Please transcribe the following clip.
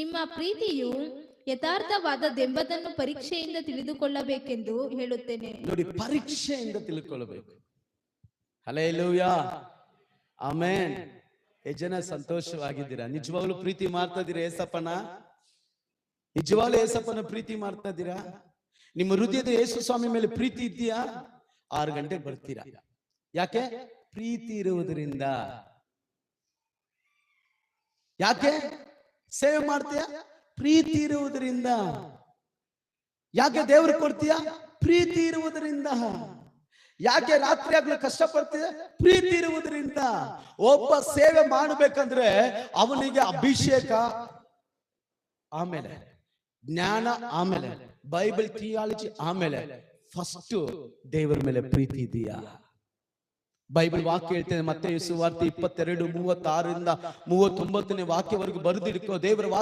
ನಿಮ್ಮ ಪ್ರೀತಿಯು ಯಥಾರ್ಥವಾದದ್ದೆಂಬುದನ್ನು ಪರೀಕ್ಷೆಯಿಂದ ತಿಳಿದುಕೊಳ್ಳಬೇಕೆಂದು ಹೇಳುತ್ತೇನೆ. ನೋಡಿ, ಪರೀಕ್ಷೆಯಿಂದ ತಿಳ್ಕೊಳ್ಳಬೇಕು. Hallelujah, amen. ಎಷ್ಟು ಜನ ಸಂತೋಷವಾಗಿದ್ದೀರಾ? ನಿಜವಾಗ್ಲೂ ಪ್ರೀತಿ ಮಾಡ್ತಾ ಇದ್ದೀರಾ ಏಸಪ್ಪನ? ನಿಜವಾಗ್ಲೂ ಏಸಪ್ಪನ ಪ್ರೀತಿ ಮಾಡ್ತಾ ಇದ್ದೀರಾ? ನಿಮ್ಮ ಹೃದಯದ ಯೇಸು ಸ್ವಾಮಿ ಮೇಲೆ ಪ್ರೀತಿ ಇದೆಯಾ? 6 ಗಂಟೆಗೆ ಬರ್ತೀರಾ. ಯಾಕೆ? ಪ್ರೀತಿ ಇರುವುದರಿಂದ. ಯಾಕೆ ಸೇವೆ ಮಾಡ್ತೀಯ? ಪ್ರೀತಿ ಇರುವುದರಿಂದ. ಯಾಕೆ ದೇವ್ರು ಕೊಡ್ತೀಯ? ಪ್ರೀತಿ ಇರುವುದರಿಂದ. ಯಾಕೆ ರಾತ್ರಿ ಆಗ್ಲೂ ಕಷ್ಟಪಡ್ತೀಯ? ಪ್ರೀತಿ ಇರುವುದರಿಂದ. ಒಬ್ಬ ಸೇವೆ ಮಾಡಬೇಕಂದ್ರೆ ಅವನಿಗೆ ಅಭಿಷೇಕ, ಆಮೇಲೆ ಜ್ಞಾನ, ಆಮೇಲೆ ಬೈಬಲ್ ಥಿಯಾಲಜಿ, ಆಮೇಲೆ ಫಸ್ಟ್ ದೇವರ ಮೇಲೆ ಪ್ರೀತಿ ಇದೆಯಾ? ಬೈಬಲ್ ವಾಕ್ಯ ಹೇಳ್ತೇನೆ, ಮತ್ತೇಯು ಸುವಾರ್ತೆ 22:36 ಇಂದ 39ನೇ ವಾಕ್ಯವರೆಗೂ ಬರೆದಿಡ್ಕೋ. ದೇವರ ವಾಕ್ಯ